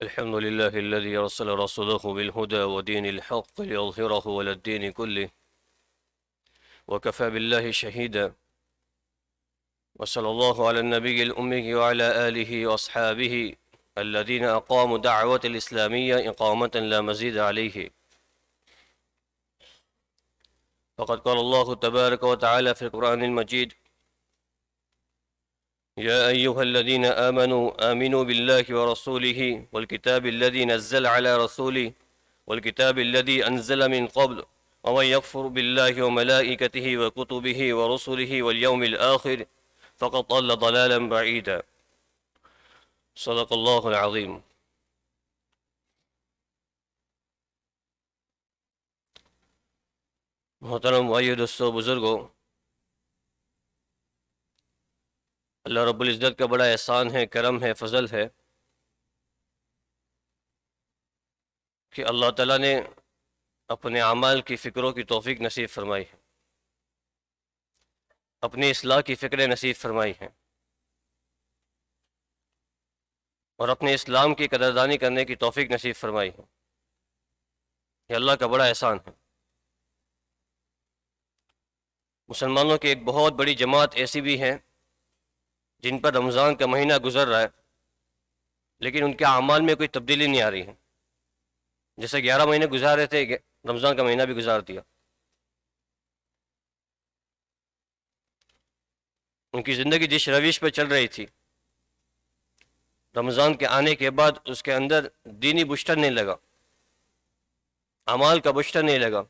الحمد لله الذي أرسل رسوله بالهدى ودين الحق ليظهره على الدين كله وكفى بالله شهيدا. وصلى الله على النبي الأمي وعلى آله وأصحابه الذين أقاموا دعوة الإسلامية إقامة لا مزيد عليه. فقد قال الله تبارك وتعالى في القرآن المجيد: يا أيها الذين آمنوا بالله ورسوله والكتاب الذي نزل على رسوله والكتاب الذي أنزل من قبل ومن يكفر بالله وملائكته وكتبه ورسله واليوم الآخر فقد ضل ضلالا بعيدا. صدق الله العظيم. محترم بھائیو، دوستو، بزرگوں، اللہ رب العزت کا بڑا احسان ہے، کرم ہے، فضل ہے کہ اللہ تعالیٰ نے اپنے اعمال کی فکروں کی توفیق نصیب فرمائی ہے، اپنی اصلاح کی فکریں نصیب فرمائی ہیں، اور اپنے اسلام کی قدردانی کرنے کی توفیق نصیب فرمائی ہے۔ یہ اللہ کا بڑا احسان ہے۔ مسلمانوں کی ایک بہت بڑی جماعت ایسی بھی ہے جن پر رمضان کا مہینہ گزر رہا ہے لیکن ان کے اعمال میں کوئی تبدیلی نہیں آ رہی ہے۔ جیسے 11 مہینے گزارے تھے، رمضان کا مہینہ بھی گزار دیا۔ ان کی زندگی جس روش پہ چل رہی تھی، رمضان کے آنے کے بعد اس کے اندر دینی بشتر نہیں لگا، اعمال کا بشتر نہیں لگا،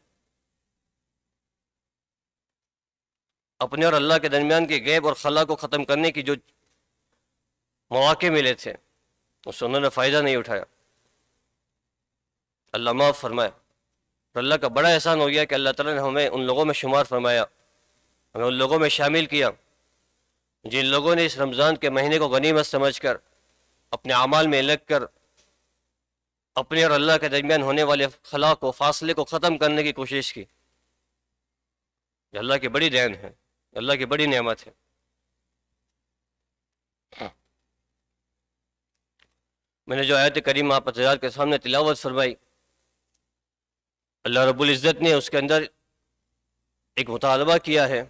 اپنے اور اللہ کے درمیان کے غیب اور خلا کو ختم کرنے کی جو مواقع ملے تھے اس سے انہوں نے فائدہ نہیں اٹھایا۔ اللہ معاف فرمائے۔ اور اللہ کا بڑا احسان ہو گیا کہ اللہ تعالیٰ نے ہمیں ان لوگوں میں شمار فرمایا، ہمیں ان لوگوں میں شامل کیا جن لوگوں نے اس رمضان کے مہینے کو غنیمت سمجھ کر اپنے اعمال میں لگ کر اپنے اور اللہ کے درمیان ہونے والے خلا کو، فاصلے کو ختم کرنے کی کوشش کی۔ یہ اللہ کی بڑی دین ہے، اللہ کی بڑی نعمت ہے۔ میں نے جو آیت کریمہ آپ حضرات کے سامنے تلاوت فرمائی، اللہ رب العزت نے اس کے اندر ایک مطالبہ کیا ہے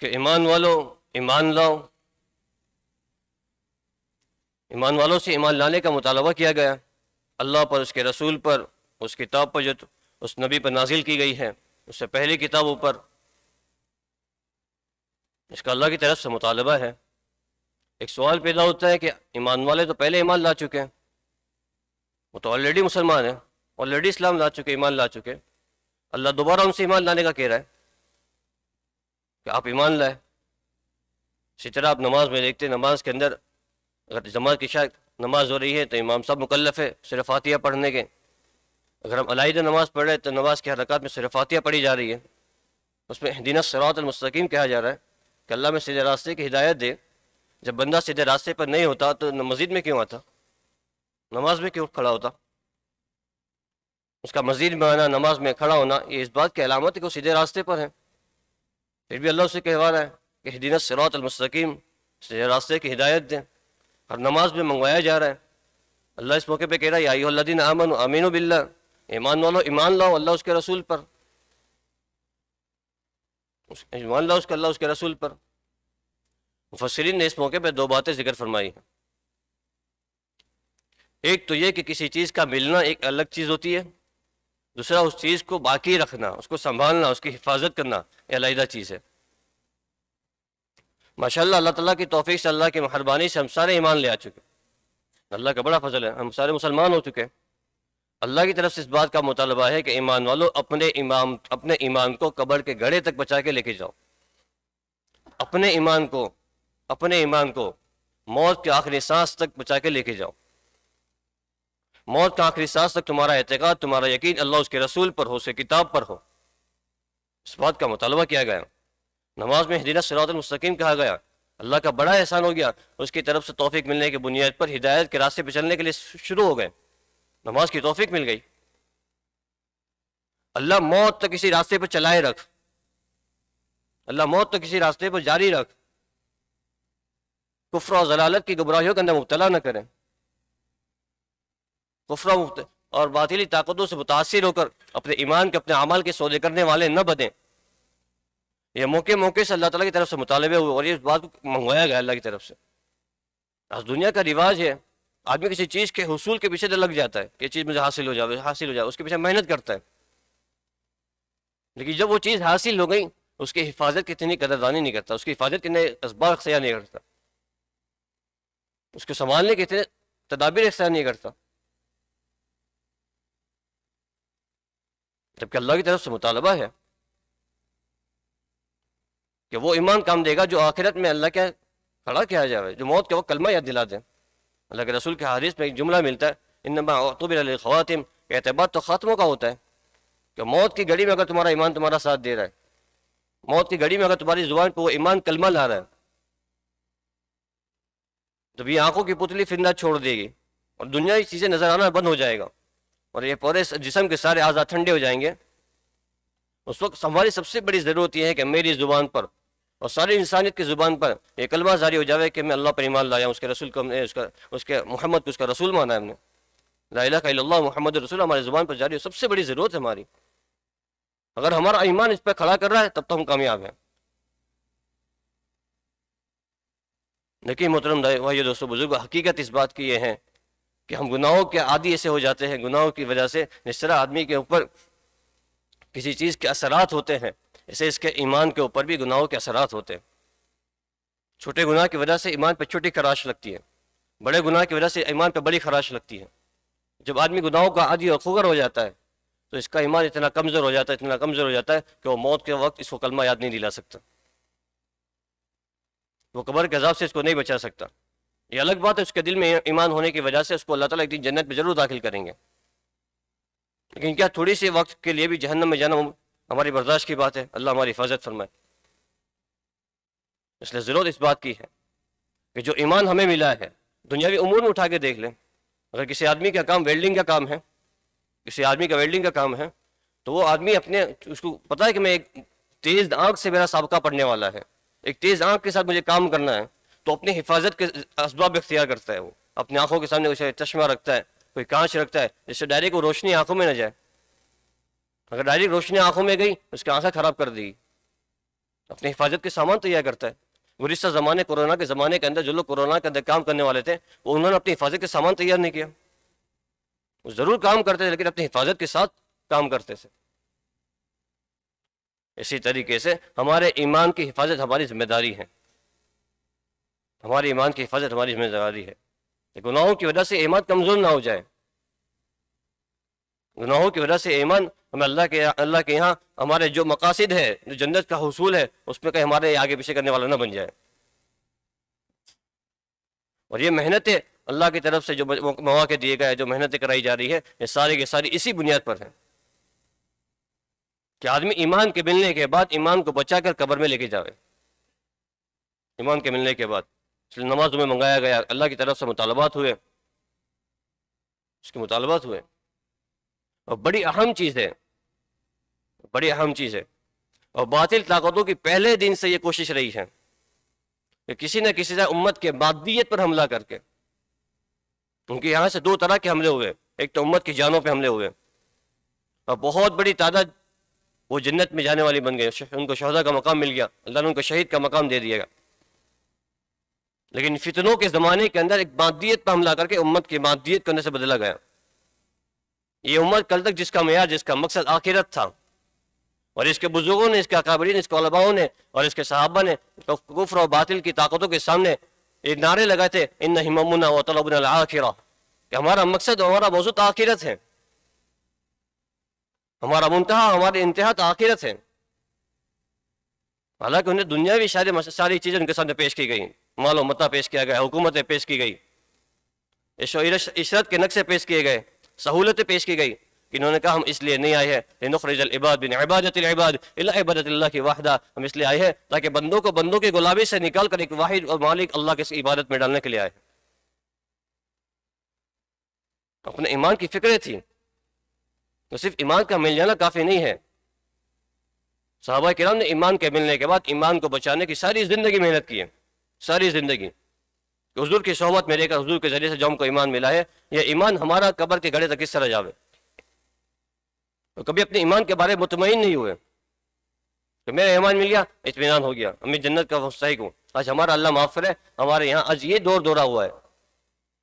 کہ ایمان والو ایمان لاؤ۔ ایمان والوں سے ایمان لانے کا مطالبہ کیا گیا، اللہ پر، اس کے رسول پر، اس کتاب پر جو اس نبی پر نازل کی گئی ہے، اس سے پہلی کتابوں پر۔ اس کا اللہ کی طرف سے مطالبہ ہے۔ ایک سوال پیدا ہوتا ہے کہ ایمان والے تو پہلے ایمان لا چکے ہیں، وہ تو آلریڈی مسلمان ہیں، آلریڈی اسلام لا چکے، ایمان لا چکے، اللہ دوبارہ ان سے ایمان لانے کا کہہ رہا ہے کہ آپ ایمان لائے۔ اسی طرح آپ نماز میں دیکھتے ہیں، نماز کے اندر اگر جماعت کی شاید نماز ہو رہی ہے تو امام صاحب مکلف ہے صرف فاتحہ پڑھنے کے۔ اگر ہم علیحدہ نماز پڑھ رہے ہیں تو نماز کی حرکات میں صرف فاتحہ پڑھی جا رہی ہے، اس میں اہدنا الصراط المستقیم کہا جا رہا ہے کہ اللہ میں سیدھے راستے کی ہدایت دے۔ جب بندہ سیدھے راستے پر نہیں ہوتا تو مسجد میں کیوں آتا، نماز میں کیوں کھڑا ہوتا؟ اس کا مزید میں آنا، نماز میں کھڑا ہونا، یہ اس بات کی علامت ہے کہ وہ سیدھے راستے پر ہیں۔ پھر بھی اللہ اسے کہوا رہا ہے کہ اہدنا الصراط المستقیم، سیدھے راستے کی ہدایت دیں، ہر نماز میں منگوایا جا رہا ہے۔ اللہ اس موقع پہ کہہ رہا ہے یا ایھا الذین آمنوا آمنوا باللہ، ایمان والو ایمان لاؤ اللہ اس کے رسول پر، ایمان لاؤ اس کے اللہ اس کے رسول پر۔ مفسرین نے اس موقع پہ دو باتیں ذکر فرمائی ہیں۔ ایک تو یہ کہ کسی چیز کا ملنا ایک الگ چیز ہوتی ہے، دوسرا اس چیز کو باقی رکھنا، اس کو سنبھالنا، اس کی حفاظت کرنا، یہ علیحدہ چیز ہے۔ ماشاءاللہ اللہ تعالیٰ کی توفیق سے، اللہ کی مہربانی سے ہم سارے ایمان لے آ چکے، اللہ کا بڑا فضل ہے، ہم سارے مسلمان ہو چکے۔ اللہ کی طرف سے اس بات کا مطالبہ ہے کہ ایمان والو اپنے ایمان کو قبر کے گڑھے تک بچا کے لے کے جاؤ، اپنے ایمان کو موت کے آخری سانس تک بچا کے لے کے جاؤ۔ موت کا آخری سانس تک تمہارا اعتقاد، تمہارا یقین اللہ اس کے رسول پر ہو، اس کے کتاب پر ہو، اس بات کا مطالبہ کیا گیا۔ نماز میں اہدنا الصراط المستقیم کہا گیا، اللہ کا بڑا احسان ہو گیا، اس کی طرف سے توفیق ملنے کی بنیاد پر ہدایت کے راستے پہ چلنے کے لیے شروع ہو گئے، نماز کی توفیق مل گئی۔ اللہ موت تک کسی راستے پہ چلائے رکھ، اللہ موت تک کسی راستے پہ جاری رکھ۔ کفر و ضلالت کی گمراہیوں کے اندر مبتلا نہ کریں، کفر اور باطلی طاقتوں سے متاثر ہو کر اپنے ایمان کے، اپنے اعمال کے سودے کرنے والے نہ بنیں۔ یہ موقع موقع سے اللہ تعالیٰ کی طرف سے مطالبے ہوئے اور یہ بات کو منگوایا گیا اللہ کی طرف سے۔ آج دنیا کا رواج ہے، آدمی کسی چیز کے حصول کے پیچھے لگ جاتا ہے کہ یہ چیز مجھے حاصل ہو جائے، اس کے پیچھے محنت کرتا ہے، لیکن جب وہ چیز حاصل ہو گئی اس کی حفاظت کی اتنی قدردانی نہیں کرتا، اس کی حفاظت کے اتنے اسباب اختیار نہیں کرتا، اس کو سنبھالنے کے اتنے تدابیر اختیار نہیں کرتا، جبکہ اللہ کی طرف سے مطالبہ ہے کہ وہ ایمان کام دے گا جو آخرت میں اللہ کے کھڑا کیا جائے، جو موت کے وقت کلمہ یاد دلا دیں۔ اللہ کے رسول کے حدیث میں ایک جملہ ملتا ہے، انما اعتبر للخواتم، اعتبار تو خاتموں کا ہوتا ہے کہ موت کی گھڑی میں اگر تمہارا ایمان تمہارا ساتھ دے رہا ہے، موت کی گھڑی میں اگر تمہاری زبان پہ وہ ایمان کلمہ لا رہا ہے، تو یہ آنکھوں کی پتلی پھرنا چھوڑ دے گی اور دنیاوی چیزیں نظر آنا بند ہو جائے گا اور یہ پورے جسم کے سارے اعضاء ٹھنڈے ہو جائیں گے۔ اس وقت ہماری سب سے بڑی ضرورت یہ ہے کہ میری زبان پر اور ساری انسانیت کی زبان پر یہ کلمہ جاری ہو جائے کہ میں اللہ پر ایمان لایا ہوں، اس کے رسول کو ہم نے اس کے محمد کو اس کا رسول مانا ہے، ہم نے لا الہ الا اللہ محمد رسول ہماری زبان پر جاری ہو، سب سے بڑی ضرورت ہے ہماری۔ اگر ہمارا ایمان اس پہ کھڑا کر رہا ہے تب تو ہم کامیاب ہیں۔ لیکن محترم بھائی دوستو بزرگ، حقیقت اس بات کی یہ ہے کہ ہم گناہوں کے عادی ایسے ہو جاتے ہیں، گناہوں کی وجہ سے جس طرح آدمی کے اوپر کسی چیز کے اثرات ہوتے ہیں، ایسے اس کے ایمان کے اوپر بھی گناہوں کے اثرات ہوتے ہیں۔ چھوٹے گناہ کی وجہ سے ایمان پہ چھوٹی خراش لگتی ہے، بڑے گناہ کی وجہ سے ایمان پہ بڑی خراش لگتی ہے۔ جب آدمی گناہوں کا عادی اور خوگر ہو جاتا ہے تو اس کا ایمان اتنا کمزور ہو جاتا ہے کہ وہ موت کے وقت اس کو کلمہ یاد نہیں دلا سکتا، وہ قبر کے عذاب سے اس کو نہیں بچا سکتا۔ یہ الگ بات ہے اس کے دل میں ایمان ہونے کی وجہ سے اس کو اللہ تعالیٰ ایک دن جنت میں ضرور داخل کریں گے، لیکن کیا تھوڑی سی وقت کے لیے بھی جہنم میں جانا ہماری برداشت کی بات ہے؟ اللہ ہماری حفاظت فرمائے۔ اس لیے ضرورت اس بات کی ہے کہ جو ایمان ہمیں ملا ہے، دنیاوی امور میں اٹھا کے دیکھ لیں، اگر کسی آدمی کا کام ویلڈنگ کا کام ہے، کسی آدمی کا ویلڈنگ کا کام ہے تو وہ آدمی اس کو پتا ہے کہ میں ایک تیز آنکھ سے میرا سابقہ پڑنے والا ہے، ایک تیز آنکھ کے ساتھ مجھے کام کرنا ہے، تو اپنی حفاظت کے اسباب اختیار کرتا ہے، وہ اپنی آنکھوں کے سامنے کوئی چشمہ رکھتا ہے، کوئی کانچ رکھتا ہے جس سے ڈائریکٹ وہ روشنی آنکھوں میں نہ جائے۔ اگر ڈائریکٹ روشنی آنکھوں میں گئی اس کی آنکھیں خراب کر دے گی، اپنی حفاظت کے سامان تیار کرتا ہے۔ گزشتہ زمانے کورونا کے زمانے کے اندر جو لوگ کورونا کے اندر کام کرنے والے تھے وہ انہوں نے اپنی حفاظت کے سامان تیار نہیں کیا، وہ ضرور کام کرتے تھے لیکن اپنی حفاظت کے ساتھ کام کرتے تھے۔ اسی طریقے سے ہمارے ایمان کی حفاظت ہماری ذمہ داری ہے، ہمارے ایمان کی حفاظت ہماری ذمہ داری ہے کہ گناہوں کی وجہ سے ایمان کمزور نہ ہو جائے، گناہوں کی وجہ سے ایمان ہمیں اللہ کے یہاں ہمارے جو مقاصد ہے، جو جنت کا حصول ہے، اس میں کہیں ہمارے آگے پیچھے کرنے والا نہ بن جائے۔ اور یہ محنتیں اللہ کی طرف سے جو مواقع دیے گئے، جو محنتیں کرائی جا رہی ہے، یہ ساری کی ساری اسی بنیاد پر ہیں کہ آدمی ایمان کے ملنے کے بعد ایمان کو بچا کر قبر میں لے کے جاوے، ایمان کے ملنے کے بعد۔ اس لیے نمازوں میں منگایا گیا، اللہ کی طرف سے مطالبات ہوئے، اس کے مطالبات ہوئے، اور بڑی اہم چیز ہے، بڑی اہم چیز ہے، اور باطل طاقتوں کی پہلے دن سے یہ کوشش رہی ہے کہ کسی نہ کسی طرح امت کے مادیت پر حملہ کر کے، ان کے یہاں سے دو طرح کے حملے ہوئے، ایک تو امت کی جانوں پہ حملے ہوئے، اور بہت بڑی تعداد وہ جنت میں جانے والی بن گئے، ان کو شہداء کا مقام مل گیا، اللہ نے ان کو شہید کا مقام دے دیا گا۔ لیکن فتنوں کے زمانے کے اندر ایک مادیت پر حملہ کر کے امت کی مادیت کرنے سے بدلا گیا۔ یہ امت کل تک جس کا معیار، جس کا مقصد آخرت تھا، اور اس کے بزرگوں نے، اس کے اکابرین، اس کے علماءوں نے اور اس کے صحابہ نے کفر و باطل کی طاقتوں کے سامنے ایک نعرے لگائے تھے، ان ہممنا وطلبنا الآخرہ، کہ ہمارا مقصد اور ہمارا موضوع آخرت ہے، ہمارا منتہا، ہماری انتہا تو آخرت ہے۔ حالانکہ انہیں دنیاوی ساری چیزیں ان کے سامنے پیش کی گئی، مال و متاع پیش کیا گیا، حکومتیں پیش کی گئی، عیش و عشرت کے نقشے پیش کیے گئے، سہولتیں پیش کی گئی، کہ انہوں نے کہا ہم اس لیے نہیں آئے ہیں لنخرج العباد من عبادت العباد الا عبادت اللہ کی وحدہ، ہم اس لیے آئے ہیں تاکہ بندوں کو بندوں کی غلامی سے نکال کر ایک واحد اور مالک اللہ کی عبادت میں ڈالنے کے لیے آئے ہیں۔ اپنے ایمان کی فکریں تھی، تو صرف ایمان کا مل جانا کافی نہیں ہے۔ صحابہ کرام نے ایمان کے ملنے کے بعد ایمان کو بچانے کی ساری زندگی محنت کی ہے، ساری زندگی۔ کہ حضور کی صحبت میں رہ کر حضور کے ذریعے سے جو ہم کو ایمان ملا ہے، یہ ایمان ہمارا قبر کے گھڑے تک کس طرح جاوے؟ تو کبھی اپنے ایمان کے بارے میں مطمئن نہیں ہوئے کہ میرا ایمان مل گیا، اطمینان ہو گیا، میں جنت کا مستحق ہوں، آج ہمارا اللہ معاف کرے۔ ہمارے یہاں آج یہ دور دورہ ہوا ہے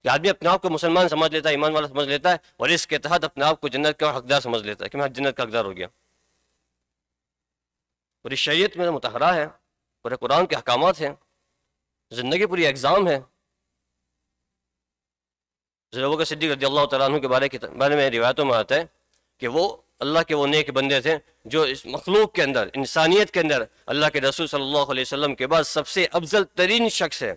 کہ آدمی اپنے آپ کو مسلمان سمجھ لیتا ہے، ایمان والا سمجھ لیتا ہے، اور اس کے تحت اپنے آپ کو جنت کا حقدار سمجھ لیتا ہے کہ میں جنت کا حقدار ہو گیا۔ پوری شریعت میں متحرہ ہے، پورے قرآن کے احکامات ہیں، زندگی پوری ایگزام ہے۔ حضرت ابوبکر صدیق رضی اللہ تعالیٰ عنہ کے بارے میں روایتوں میں آتا ہے کہ وہ اللہ کے وہ نیک بندے تھے جو اس مخلوق کے اندر، انسانیت کے اندر اللہ کے رسول صلی اللہ علیہ وسلم کے بعد سب سے افضل ترین شخص ہے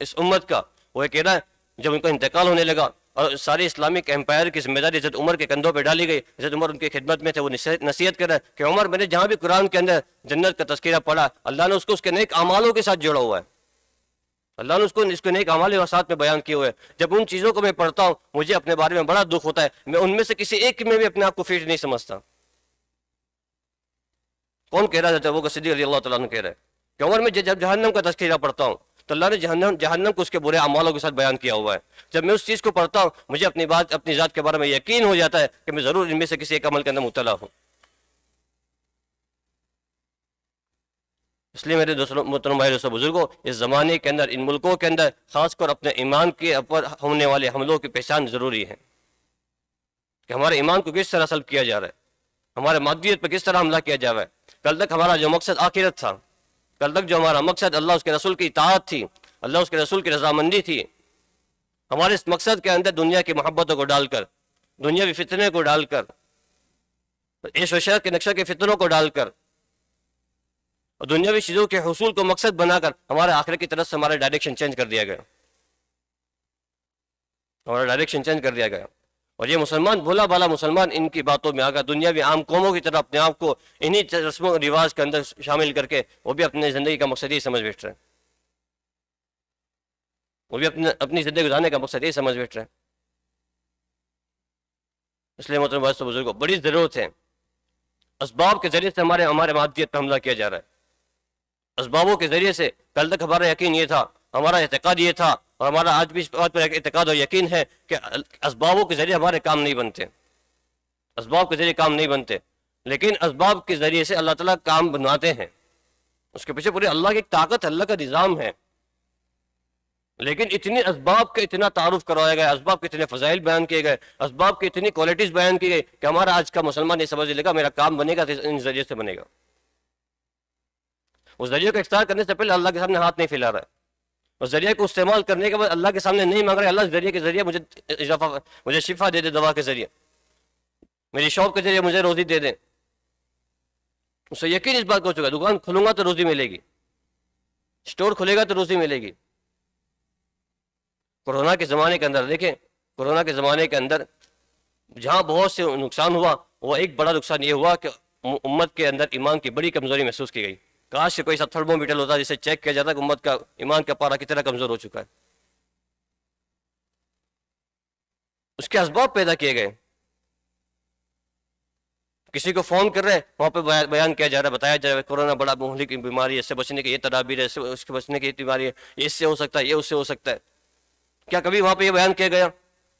اس امت کا۔ وہ کہہ رہا ہے جب ان کا انتقال ہونے لگا اور سارے اسلامک امپائر کی ذمہ داری حضرت عمر کے کندھوں پہ ڈالی گئی، حضرت عمر ان کی خدمت میں تھے، وہ نصیحت کر رہا ہے کہ عمر، میں نے جہاں بھی قرآن کے اندر جنت کا تذکرہ پڑھا، اللہ نے اس کو اس کے نیک اعمالوں کے ساتھ جوڑا ہوا ہے، اللہ نے اس کو نیک اعمال کے ساتھ میں بیان کیے ہوئے ہیں۔ جب ان چیزوں کو میں پڑھتا ہوں مجھے اپنے بارے میں بڑا دکھ ہوتا ہے، میں ان میں سے کسی ایک میں بھی اپنے آپ کو فٹ نہیں سمجھتا۔ کون کہہ رہا ہے؟ وہ صدیق رضی اللہ تعالیٰ عنہ کہہ رہا ہے کہ عمر، میں جب جہنم کا تذکرہ پڑھتا ہوں تو اللہ نے جہنم کو اس کے برے اعمالوں کے ساتھ بیان کیا ہوا ہے۔ جب میں اس چیز کو پڑھتا ہوں مجھے اپنی ذات کے بارے میں یقین ہو جاتا ہے کہ میں ضرور ان میں سے کسی ایک عمل کے اندر مبتلا ہوں۔ اس لیے میرے دوستوں، محترم بھائی، دوستوں، بزرگوں، اس زمانے کے اندر، ان ملکوں کے اندر خاص کر اپنے ایمان کے اوپر ہونے والے حملوں کی پہچان ضروری ہے کہ ہمارے ایمان کو کس طرح سلب کیا جا رہا ہے، ہمارے مادیت پہ کس طرح حملہ کیا جا رہا ہے۔ کل تک ہمارا جو مقصد آخرت تھا، کل تک جو ہمارا مقصد اللہ اس کے رسول کی اطاعت تھی، اللہ اس کے رسول کی رضامندی تھی، ہمارے اس مقصد کے اندر دنیا کی محبتوں کو ڈال کر، دنیاوی فتنے کو ڈال کر، عیش و شرف کے نقشہ کے فتنوں کو ڈال کر اور دنیاوی چیزوں کے حصول کو مقصد بنا کر ہمارے آخرت کی طرف سے ہمارا ڈائریکشن چینج کر دیا گیا، ہمارا ڈائریکشن چینج کر دیا گیا۔ اور یہ مسلمان، بھولا بالا مسلمان، ان کی باتوں میں آ کر دنیاوی عام قوموں کی طرح اپنے آپ کو انہی رسم و رواج کے اندر شامل کر کے وہ بھی اپنے زندگی کا مقصد یہ سمجھ بیٹھ رہے ہیں، وہ بھی اپنی زندگی گزارنے کا مقصد یہ سمجھ بیٹھ رہے ہیں۔ اس لیے محترم بھائیو بزرگوں، بڑی ضرورت ہے، اسباب کے ذریعے سے ہمارے مادیت پہ حملہ کیا جا رہا ہے، اسبابوں کے ذریعے سے۔ کل تک ہمارا یقین یہ تھا، ہمارا اعتقاد یہ تھا، اور ہمارا آج بھی اس بات پر اعتقاد اور یقین ہے کہ اسبابوں کے ذریعے ہمارے کام نہیں بنتے، اسباب کے ذریعے کام نہیں بنتے، لیکن اسباب کے ذریعے سے اللہ تعالیٰ کام بنواتے ہیں۔ اس کے پیچھے پوری اللہ کی ایک طاقت، اللہ کا نظام ہے، لیکن اتنی اسباب کا اتنا تعارف کروایا گیا، اسباب کے اتنے فضائل بیان کیے گئے، اسباب کی اتنی کوالٹیز بیان کی گئی کہ ہمارا آج کا مسلمان یہ سمجھ لے گا میرا کام بنے گا تو ان ذریعے سے بنے گا۔ اس ذریعے کو اختیار کرنے سے پہلے اللہ کے سامنے ہاتھ نہیں پھیلا رہا ہے، اس ذریعے کو استعمال کرنے کے بعد اللہ کے سامنے نہیں مانگ رہا ہے اللہ اس ذریعے کے ذریعے مجھے شفا دے دے، دوا کے ذریعے میری شاپ کے ذریعے مجھے روزی دے دیں۔ اس سے یقین اس بات کو ہو چکا ہے دکان کھلوں گا تو روزی ملے گی، اسٹور کھلے گا تو روزی ملے گی۔ کورونا کے زمانے کے اندر دیکھیں، کورونا کے زمانے کے اندر جہاں بہت سے نقصان ہوا، وہ ایک بڑا نقصان یہ ہوا کہ امت کے اندر ایمان کی بڑی کمزوری محسوس کی گئی۔ کاش کہ کوئی سا تھرمومیٹر ہوتا جسے چیک کیا جاتا کہ امت کا ایمان کا پارہ کتنا کمزور ہو چکا ہے۔ اس کے اسباب پیدا کیے گئے، کسی کو فون کر رہے ہیں وہاں پہ بیان کیا جا رہا ہے، بتایا جا رہا ہے کورونا بڑا مہلک بیماری ہے، اس سے بچنے کی یہ تدابیر ہے، اس کے بچنے کی یہ بیماری ہے، یہ اس سے ہو سکتا ہے، یہ اس سے ہو سکتا ہے۔ کیا کبھی وہاں پہ یہ بیان کیا گیا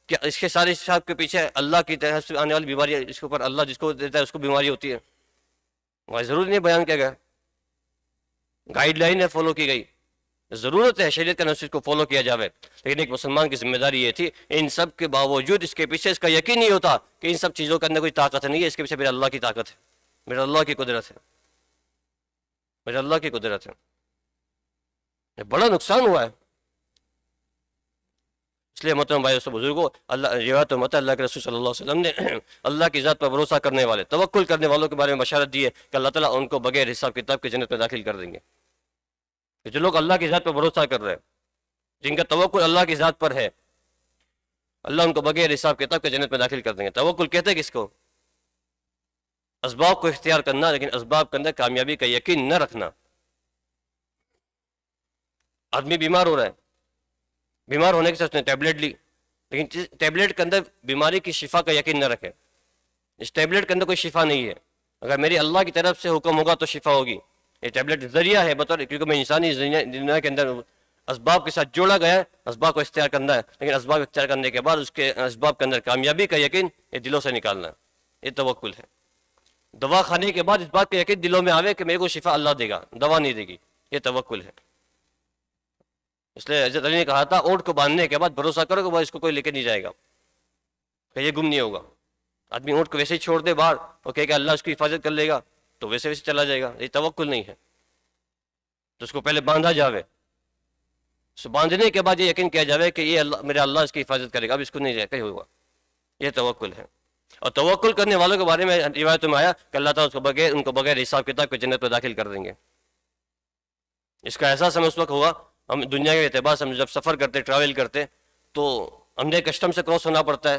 کہ اس کے سارے حساب کے پیچھے اللہ کی طرف سے آنے والی بیماری ہے، اس کے اوپر اللہ جس کو دیتا ہے اس کو بیماری ہوتی ہے؟ وہاں ضروری نہیں بیان کیا گیا، گائیڈ لائن ہے فالو کی گئی، ضرورت ہے شریعت کا نصیحت کو فالو کیا جاوے، لیکن ایک مسلمان کی ذمہ داری یہ تھی ان سب کے باوجود اس کے پیچھے اس کا یقین نہیں ہوتا کہ ان سب چیزوں کے اندر کوئی طاقت نہیں ہے، اس کے پیچھے میرا اللہ کی طاقت ہے، میرا اللہ کی قدرت ہے، میرا اللہ کی قدرت ہے۔ یہ بڑا نقصان ہوا ہے۔ اس لیے محترم بھائی دوستو بزرگوں، اللہ روایت مت اللہ کے رسول صلی اللہ علیہ وسلم نے اللہ کی ذات پر بھروسہ کرنے والے، توکل کرنے والوں کے بارے میں بشارت دی ہے کہ اللہ تعالیٰ ان کو بغیر حساب کتاب کے جنت میں داخل کر دیں گے۔ کہ جو لوگ اللہ کی ذات پر بھروسہ کر رہے ہیں، جن کا توکل اللہ کی ذات پر ہے، اللہ ان کو بغیر حساب کتاب کے جنت میں داخل کر دیں گے۔ توکل کہتے ہیں کس کو؟ اسباب کو اختیار کرنا، لیکن اسباب کے اندر کامیابی کا یقین نہ رکھنا۔ آدمی بیمار ہو رہا ہے، بیمار ہونے کے ساتھ اس نے ٹیبلٹ لی، لیکن ٹیبلٹ کے اندر بیماری کی شفا کا یقین نہ رکھے۔ اس ٹیبلٹ کے اندر کوئی شفا نہیں ہے، اگر میری اللہ کی طرف سے حکم ہوگا تو شفا ہوگی۔ یہ ٹیبلٹ ذریعہ ہے بطور، کیونکہ میں انسانی دنیا کے اندر اسباب کے ساتھ جوڑا گیا ہے، اسباب کو اختیار کرنا ہے، لیکن اسباب اختیار کرنے کے بعد اس کے اسباب کے اندر کامیابی کا یقین یہ دلوں سے نکالنا ہے، یہ توکل ہے۔ دوا کھانے کے بعد اس بات کا یقین دلوں میں آوے کہ میرے کو شفا اللہ دے گا، دوا نہیں دے گی، یہ توکل ہے۔ اس لیے حضرت علی نے کہا تھا اونٹ کو باندھنے کے بعد بھروسہ کرو کہ وہ اس کو کوئی لے کے نہیں جائے گا، کہ یہ گم نہیں ہوگا۔ آدمی اونٹ کو ویسے ہی چھوڑ دے باہر اور کہے کہ اللہ اس کی حفاظت کر لے گا تو ویسے ویسے چلا جائے گا، یہ توکل نہیں ہے۔ تو اس کو پہلے باندھا جاوے، اس باندھنے کے بعد یہ یقین کیا جاوے کہ یہ اللہ میرا اللہ اس کی حفاظت کرے گا، اب اس کو نہیں جائے کہیں ہوگا، یہ توکل ہے۔ اور توکل کرنے والوں کے بارے میں روایتوں میں آیا کہ اللہ تعالیٰ ان کو بغیر حساب کتاب کے جنت میں داخل کر دیں گے۔ اس کا احساس ہمیں اس وقت ہوا، ہم دنیا کے اعتبار سے ہم جب سفر کرتے ٹریول کرتے تو ہمیں کسٹم سے کراس ہونا پڑتا ہے،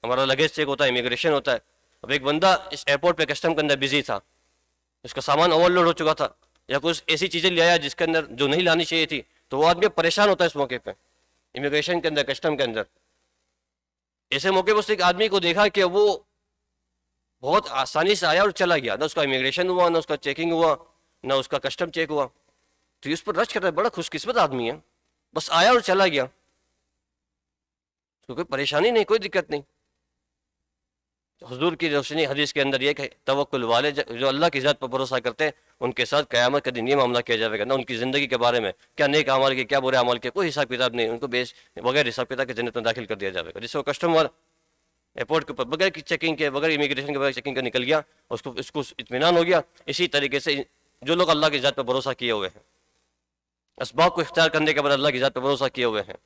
ہمارا لگیج چیک ہوتا ہے، امیگریشن ہوتا ہے۔ اب ایک بندہ اس ایئرپورٹ پہ کسٹم کے اندر بزی تھا، اس کا سامان اوور لوڈ ہو چکا تھا یا کچھ ایسی چیزیں لے آیا جس کے اندر جو نہیں لانی چاہیے تھی، تو وہ آدمی پریشان ہوتا ہے اس موقع پہ امیگریشن کے اندر، کسٹم کے اندر۔ ایسے موقع پہ اس نے ایک آدمی کو دیکھا کہ وہ بہت آسانی سے آیا اور چلا گیا، نہ اس کا امیگریشن ہوا، نہ اس کا چیکنگ ہوا، نہ اس کا کسٹم چیک ہوا۔ تو یہ اس پر رش کر رہا ہے، بڑا خوش قسمت آدمی ہے، بس آیا اور چلا گیا، اس کو کوئی پریشانی نہیں، کوئی دقت نہیں۔ حضور کی روشنی حدیث کے اندر یہ کہ توکل والے جو اللہ کی ذات پر بھروسہ کرتے ہیں ان کے ساتھ قیامت کے دن یہ معاملہ کیا جائے گا، نہ ان کی زندگی کے بارے میں کیا نیک اعمال کے کیا برے اعمال کے کوئی حساب کتاب نہیں، ان کو بغیر حساب کتاب کے جنت میں داخل کر دیا جائے گا۔ جس کو کسٹمر ایئرپورٹ کے اوپر بغیر چیکنگ کے، بغیر امیگریشن کے، بغیر چیکنگ کا نکل گیا، اس کو اطمینان ہو گیا۔ اسی طریقے سے جو لوگ اللہ کی ذات پر بھروسہ کیے ہوئے ہیں، اسباب کو اختیار کرنے کے بعد اللہ کی ذات پر بھروسہ کیے ہوئے ہیں،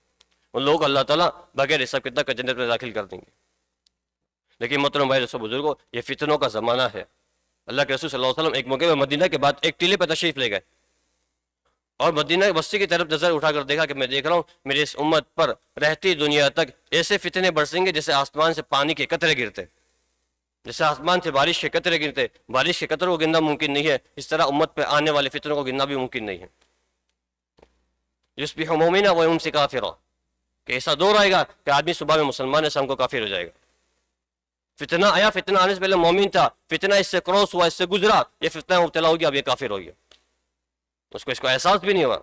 ان لوگوں کو اللہ تعالیٰ بغیر حساب کتاب کا جنت میں داخل کر دیں گے۔ لیکن محترم بھائی دوستو بزرگوں، یہ فتنوں کا زمانہ ہے۔ اللہ کے رسول صلی اللہ علیہ وسلم ایک موقع میں مدینہ کے بعد ایک ٹیلے پہ تشریف لے گئے اور مدینہ بستی کی طرف نظر اٹھا کر دیکھا کہ میں دیکھ رہا ہوں میری اس امت پر رہتی دنیا تک ایسے فتنے برسیں گے جیسے آسمان سے پانی کے قطرے گرتے، جیسے آسمان سے بارش کے قطرے گرتے، بارش کے قطروں کو گرنا ممکن نہیں ہے، اس طرح امت پہ آنے والے فتنوں کو گرنا بھی ممکن نہیں ہے۔ یصبح مومنا ویمسی کافرا، کہ ایسا دور آئے گا کہ آدمی صبح میں مسلمان ہے، شام کو کافر ہو جائے گا۔ فتنہ آیا، فتنہ آنے سے پہلے مومن تھا، فتنہ اس سے کراس ہوا، اس سے گزرا، یہ فتنہ مبتلا ہو گیا، اب یہ کافر ہو گیا، اس کو احساس بھی نہیں ہوا۔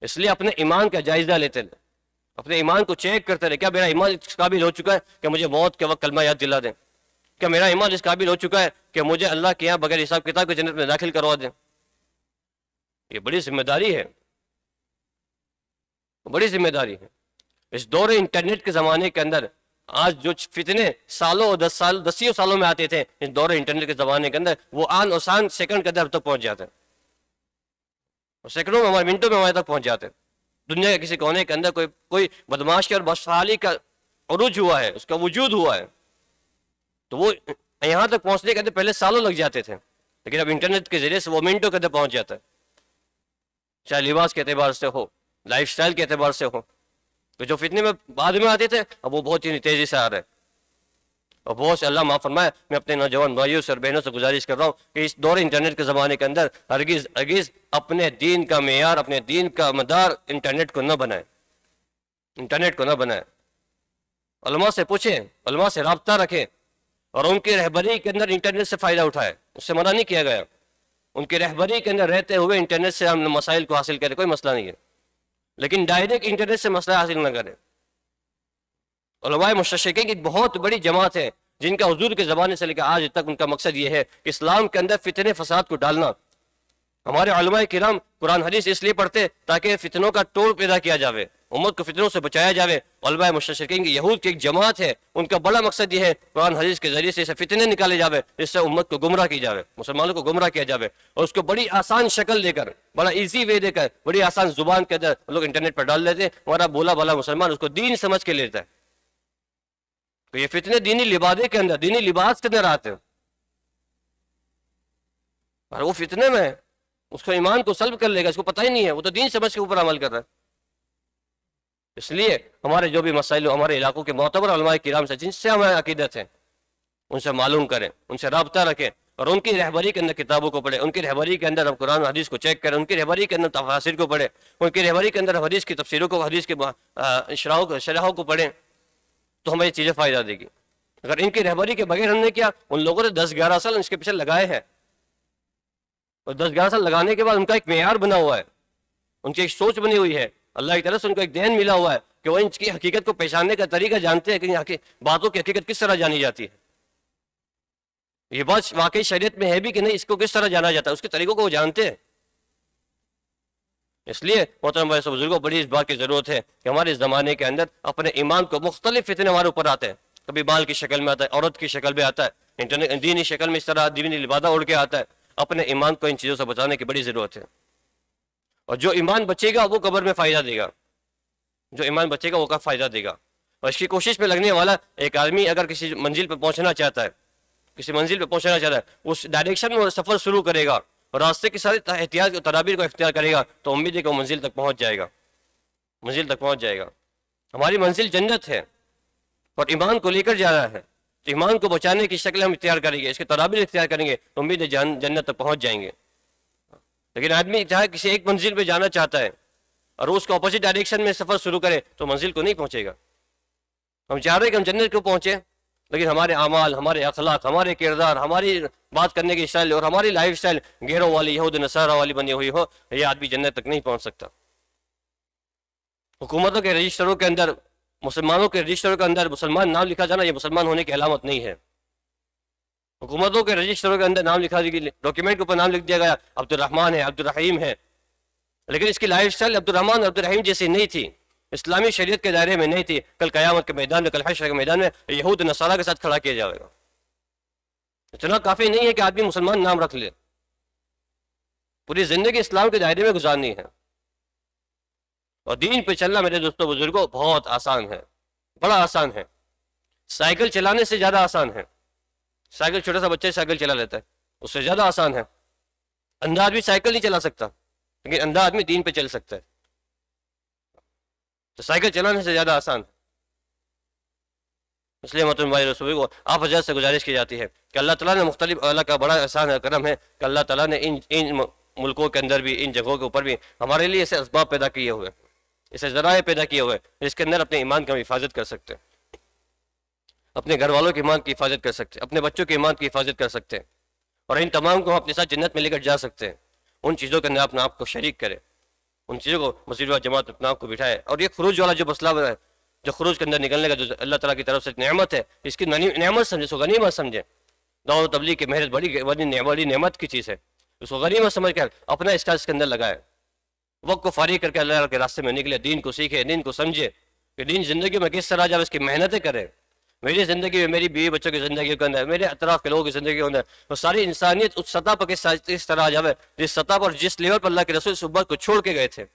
اس لیے اپنے ایمان کا جائزہ لیتے رہے، اپنے ایمان کو چیک کرتے رہے، کیا میرا ایمان اس قابل ہو چکا ہے کہ مجھے موت کے وقت کلمہ یاد دلا دیں؟ کیا میرا ایمان اس قابل ہو چکا ہے کہ مجھے اللہ کے یہاں بغیر حساب کتاب کے جنت میں داخل کروا دیں؟ یہ بڑی ذمہ داری ہے، بڑی ذمہ داری ہے۔ اس دور انٹرنیٹ کے زمانے کے اندر آج جو فتنے سالوں اور دسیوں سالوں میں آتے تھے، اس دور انٹرنیٹ کے زمانے کے اندر وہ آن اور شان سیکنڈ کے اندر تک پہنچ جاتے ہیں، اور سیکنڈوں میں، ہمارے منٹوں میں ہمارے تک پہنچ جاتے ہیں۔ دنیا کے کسی کونے کے اندر کوئی بدماش اور بدفعالی کا عروج ہوا ہے، اس کا وجود ہوا ہے، تو وہ یہاں تک پہنچنے کے اندر پہلے سالوں لگ جاتے تھے، لیکن اب انٹرنیٹ کے ذریعے سے وہ منٹوں کے اندر پہنچ جاتا ہے، چاہے لباس کے اعتبار سے ہو، لائف سٹائل کے اعتبار سے ہو۔ تو جو فتنے میں بعد میں آتے تھے اب وہ بہت ہی تیزی سے آ رہے ہیں، اور بہت سے اللہ معاف فرمائے، میں اپنے نوجوان بھائیوں سے اور بہنوں سے گزارش کر رہا ہوں کہ اس دور انٹرنیٹ کے زمانے کے اندر ہرگز اپنے دین کا معیار، اپنے دین کا مدار انٹرنیٹ کو نہ بنائیں، انٹرنیٹ کو نہ بنائیں۔ علماء سے پوچھیں، علماء سے رابطہ رکھیں، اور ان کی رہبری کے اندر انٹرنیٹ سے فائدہ اٹھائے، اس سے منع نہیں کیا گیا، ان کی رہبری کے اندر رہتے ہوئے انٹرنیٹ سے ہم مسائل کو حاصل کریں، کوئی مسئلہ نہیں ہے، لیکن ڈائریکٹ انٹرنیٹ سے مسئلہ حاصل نہ کریں۔ علماء مستشرقین کی ایک بہت بڑی جماعت ہے جن کا حضور کے زمانے سے لے کر آج تک ان کا مقصد یہ ہے کہ اسلام کے اندر فتنے فساد کو ڈالنا۔ ہمارے علماء کرام قرآن حدیث اس لیے پڑھتے تاکہ فتنوں کا توڑ پیدا کیا جاوے، امت کو فتنوں سے بچایا جاوے۔ علماء مستشرقین کی یہود کی ایک جماعت ہے، ان کا بڑا مقصد یہ ہے قرآن حدیث کے ذریعے سے اسے فتنے نکالے جاوے، جس سے امت کو گمراہ کی جاوے، مسلمانوں کو گمراہ کیا جاوے، اور اس کو بڑی آسان شکل دے کر، بڑا ایزی وے دے کر، بڑی آسان زبان کے اندر لوگ انٹرنیٹ پر ڈال دیتے ہیں، ہمارا بولا بھلا مسلمان اس کو دین سمجھ کے لیتا ہے۔ تو یہ فتنے دینی لبادے کے اندر، دینی لباس کے اندر آتے ہیں، اور وہ فتنے میں اس کو ایمان کو سلب کر لے گا، اس کو پتہ ہی نہیں ہے، وہ تو دین سمجھ کے اوپر عمل کر رہا ہے۔ اس لیے ہمارے جو بھی مسائل ہمارے علاقوں کے معتبر علماء کرام سے جن سے ہمارے عقیدت ہیں ان سے معلوم کریں، ان سے رابطہ رکھیں، اور ان کی رہبری کے اندر کتابوں کو پڑھیں، ان کی رہبری کے اندر ہم قرآن حدیث کو چیک کریں، ان کی رہبری کے اندر تفاسیر کو پڑھیں، ان کی رہبری کے اندر حدیث کی تفسیروں کو، حدیث کے شرحوں کو پڑھیں، تو ہمیں یہ چیزیں فائدہ دے گی۔ اگر ان کی رہبری کے بغیر ہم نے کیا، ان لوگوں نے 10-11 سال اس کے پیچھے لگائے ہیں، اور 10-11 سال لگانے کے بعد ان کا ایک معیار بنا ہوا ہے، ان کی ایک سوچ بنی ہوئی ہے، اللہ کی طرف سے ان کو ایک ذہن ملا ہوا ہے کہ وہ ان کی حقیقت کو پہچاننے کا طریقہ جانتے ہیں کہ باتوں کی حقیقت کس طرح جانی جاتی ہے. یہ بات واقعی شریعت میں ہے بھی کہ نہیں، اس کو کس طرح جانا جاتا ہے، اس کے طریقوں کو وہ جانتے ہیں. اس لیے محترم بھائی بزرگوں، بڑی اس بات کی ضرورت ہے کہ ہمارے زمانے کے اندر اپنے ایمان کو، مختلف فتنے ہمارے اوپر آتے ہیں، کبھی مال کی شکل میں آتا ہے، عورت کی شکل میں آتا ہے، دینی شکل میں اس طرح دینی لبادہ اڑ کے آتا ہے. اپنے ایمان کو ان چیزوں سے بچانے کی بڑی ضرورت ہے. اور جو ایمان بچے گا وہ قبر میں فائدہ دے گا، جو ایمان بچے گا وہ کا فائدہ دے گا. اور اس کی کوشش میں لگنے والا ایک آدمی اگر کسی منزل پہ پہنچنا چاہتا ہے، کسی منزل پہ پہنچنا چاہتا ہے، اس ڈائریکشن میں وہ سفر شروع کرے گا اور راستے کی ساری احتیاط اور تدابیر کو اختیار کرے گا، تو امید ہے کہ وہ منزل تک پہنچ جائے گا، منزل تک پہنچ جائے گا. ہماری منزل جنت ہے اور ایمان کو لے کر جا رہا ہے، تو ایمان کو بچانے کی شکل ہم اختیار کریں گے، اس کے تدابیر اختیار کریں گے، تو امید ہے جنت تک پہنچ جائیں گے. لیکن آدمی چاہے کسی ایک منزل پہ جانا چاہتا ہے اور اس کو اپوزٹ ڈائریکشن میں سفر شروع کرے تو منزل کو نہیں پہنچے گا. ہم چاہ رہے ہیں کہ ہم جنت کو پہنچے، لیکن ہمارے اعمال، ہمارے اخلاق، ہمارے کردار، ہماری بات کرنے کی اسٹائل اور ہماری لائف اسٹائل غیروں والی، یہود نصارہ والی بنی ہوئی ہو، یہ آدمی جنت تک نہیں پہنچ سکتا. حکومتوں کے رجسٹروں کے اندر، مسلمانوں کے رجسٹروں کے اندر مسلمان نام لکھا جانا یہ مسلمان ہونے کی علامت نہیں ہے. حکومتوں کے رجسٹروں کے اندر نام لکھا گیا، ڈاکیومنٹ کے اوپر نام لکھ دیا گیا عبد الرحمن ہے، عبد الرحیم ہے، لیکن اس کی لائف اسٹائل عبد الرحمن اور عبد الرحیم جیسی نہیں تھی، اسلامی شریعت کے دائرے میں نہیں تھی. کل قیامت کے میدان میں، کل حشر کے میدان میں یہود نصارہ کے ساتھ کھڑا کیا جائے گا. اتنا کافی نہیں ہے کہ آدمی مسلمان نام رکھ لے، پوری زندگی اسلام کے دائرے میں گزارنی ہے. اور دین پہ چلنا میرے دوستوں بزرگوں بہت آسان ہے، بڑا آسان ہے. سائیکل چلانے سے زیادہ آسان ہے. سائیکل چھوٹا سا بچہ سائیکل چلا لیتا ہے، اس سے زیادہ آسان ہے. اندھا آدمی سائیکل نہیں چلا سکتا، لیکن اندھا آدمی دین پہ چل سکتا ہے. تو سائیکل چلانے سے زیادہ آسان ہے. اس لیے محترم بھائی رسول کو آپ حضرات سے گزارش کی جاتی ہے کہ اللہ تعالیٰ نے مختلف، اللہ کا بڑا احسان ہے، کرم ہے کہ اللہ تعالیٰ نے ان ملکوں کے اندر بھی، ان جگہوں کے اوپر بھی ہمارے لیے ایسے اسباب پیدا کیے ہوئے، ایسے ذرائع پیدا کیے ہوئے جس کے اندر اپنے ایمان کی ہم حفاظت کر سکتے ہیں، اپنے گھر والوں کے ایمان کی حفاظت کر سکتے ہیں، اپنے بچوں کے ایمان کی حفاظت کر سکتے ہیں، اور ان تمام کو ہم اپنے ساتھ جنت میں لے کر جا سکتے ہیں. ان چیزوں کے اندر اپنے آپ کو شریک کرے، ان چیزوں کو مسجد و جماعت اپنے آپ کو بٹھائے. اور یہ خروج والا جو مسئلہ ہے، جو خروج کے اندر نکلنے کا جو اللہ تعالیٰ کی طرف سے نعمت ہے، اس کی نعمت سمجھے، اس کو غنیمت سمجھے. دعوت و تبلیغ کی محنت بڑی نعمت کی چیز ہے، اس کو غنیمت سمجھ کر اپنا اس کے اندر لگائے، وقت کو فارغ کر کے اللہ کے راستے میں نکلے، دین کو سیکھے، دین کو سمجھے کہ دین زندگی میں کس طرح جب اس کی محنتیں کرے. میری زندگی میں، میری بیوی بچوں کی زندگی کے اندر، میرے اطراف کے لوگوں کی زندگی کے اندر، وہ ساری انسانیت اس سطح پر کس طرح جائے، جس سطح پر، جس لیول پر اللہ کے رسول صحبت کو چھوڑ کے گئے تھے.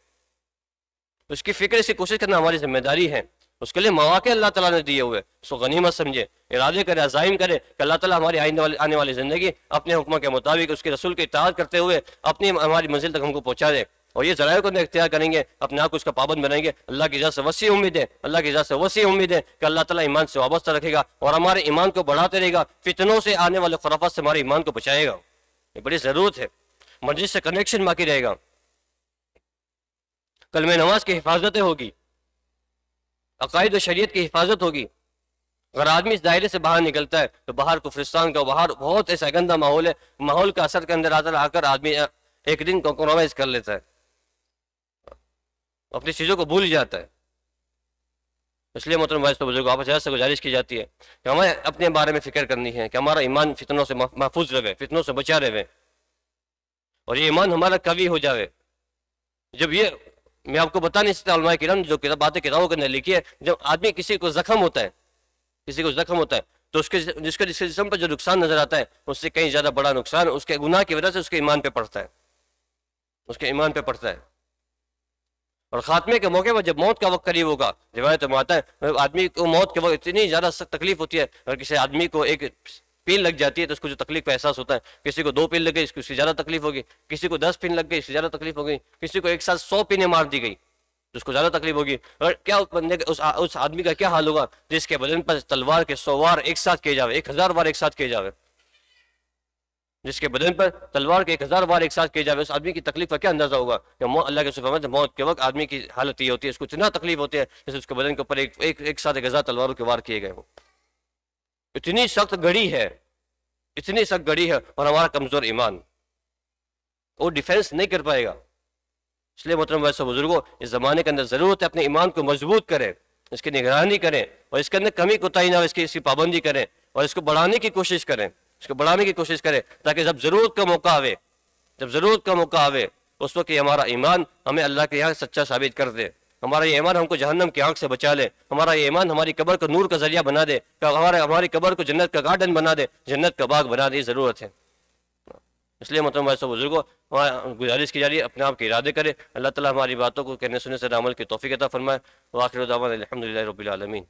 اس کی فکر، اس کی کوشش کرنا ہماری ذمہ داری ہے. اس کے لیے مواقع اللہ تعالیٰ نے دیے ہوئے، اس کو غنیمت سمجھے، ارادے کرے، عزائم کرے کہ اللہ تعالیٰ ہماری آنے والی زندگی اپنے حکموں کے مطابق اس کے رسول کی اطاعت کرتے ہوئے ہماری منزل تک ہم کو پہنچا دے. اور یہ ذرائع کو اختیار کریں گے، اپنے آپ کو اس کا پابند بنائیں گے. اللہ کی ذات سے وسیع امید ہے، اللہ کی ذات سے وسیع امید ہے کہ اللہ تعالیٰ ایمان سے وابستہ رکھے گا اور ہمارے ایمان کو بڑھاتے رہے گا، فتنوں سے، آنے والے خرافات سے ہمارے ایمان کو بچائے گا. یہ بڑی ضرورت ہے. مسجد سے کنیکشن باقی رہے گا، کلمہ نماز کی حفاظتیں ہوگی، عقائد و شریعت کی حفاظت ہوگی. اگر آدمی اس دائرے سے باہر نکلتا ہے تو باہر کفرستان کا، باہر بہت ایسا گندا ماحول ہے، ماحول کا اثر کے اندر آ کر آدمی ایک دن کمپرومائز کر لیتا ہے، اپنی چیزوں کو بھول جاتا ہے. اس لیے محترم بھائی بزرگوں، آپ سے گزارش کی جاتی ہے کہ ہمیں اپنے بارے میں فکر کرنی ہے کہ ہمارا ایمان فتنوں سے محفوظ رہے، فتنوں سے بچا رہے، اور یہ ایمان ہمارا قوی ہو جاوے. جب یہ میں آپ کو بتا نہیں سکتا، علماء کرام جو باتیں کتابوں کے اندر لکھی ہے، جب آدمی کسی کو زخم ہوتا ہے تو جس کے جسم پر جو نقصان نظر آتا ہے اس سے کہیں زیادہ بڑا نقصان اس کے گناہ کی وجہ سے اس کے ایمان پہ پڑتا ہے. اور خاتمے کے موقع پر جب موت کا وقت قریب ہوگا، روایت میں آتا ہے آدمی کو موت کے وقت اتنی زیادہ سخت تکلیف ہوتی ہے. اگر کسی آدمی کو ایک پین لگ جاتی ہے تو اس کو جو تکلیف کا احساس ہوتا ہے، کسی کو 2 پین لگ گئی اس کو اس سے زیادہ تکلیف ہوگی، کسی کو 10 پین لگ گئی اس سے زیادہ تکلیف ہوگی، کسی کو ایک ساتھ 100 پینے مار دی گئی تو اس کو زیادہ تکلیف ہوگی. اور کیا بندے اس آدمی کا کیا حال ہوگا جس کے بدن پر تلوار کے 100 وار ایک ساتھ کیے جاوے، 1000 وار ایک ساتھ کیے جاوے، جس کے بدن پر تلوار کے 1000 وار ایک ساتھ کیے جاوے، اس آدمی کی تکلیف کا کیا اندازہ ہوگا کہ اللہ کے سبحانہ موت کے وقت آدمی کی حالت یہ ہوتی ہے، اس کو اتنا تکلیف ہوتی ہے جیسے اس کے بدن کے اوپر ایک ساتھ 1000 تلواروں کے وار کیے گئے ہوں. اتنی سخت گڑی ہے اور ہمارا کمزور ایمان وہ ڈیفینس نہیں کر پائے گا. اس لیے محترم ویسے بزرگوں، اس زمانے کے اندر ضرورت ہے اپنے ایمان کو مضبوط کریں، اس کی نگرانی کریں، اور اس کے اندر کمی کوتاہی نہ ہو، اس کی پابندی کریں، اور اس کو بڑھانے کی کوشش کریں، اس کو بڑھانے کی کوشش کریں، تاکہ جب ضرورت کا موقع آوے، جب ضرورت کا موقع آوے اس وقت یہ ہمارا ایمان ہمیں اللہ کے یہاں سچا ثابت کر دے، ہمارا یہ ایمان ہم کو جہنم کی آنکھ سے بچا لے، ہمارا یہ ایمان ہماری قبر کو نور کا ذریعہ بنا دے، ہماری قبر کو جنت کا گارڈن بنا دے، جنت کا باغ بنا دے، یہ ضرورت ہے۔ اس لیے محترم بھائی بزرگوں، گزارش کی جا رہی ہے اپنے آپ کے ارادے کرے، اللہ تعالیٰ ہماری باتوں کو کہنے سننے سے عمل کی توفیق عطا فرمائے۔ وآخر دعوانا الحمدللہ رب العالمین۔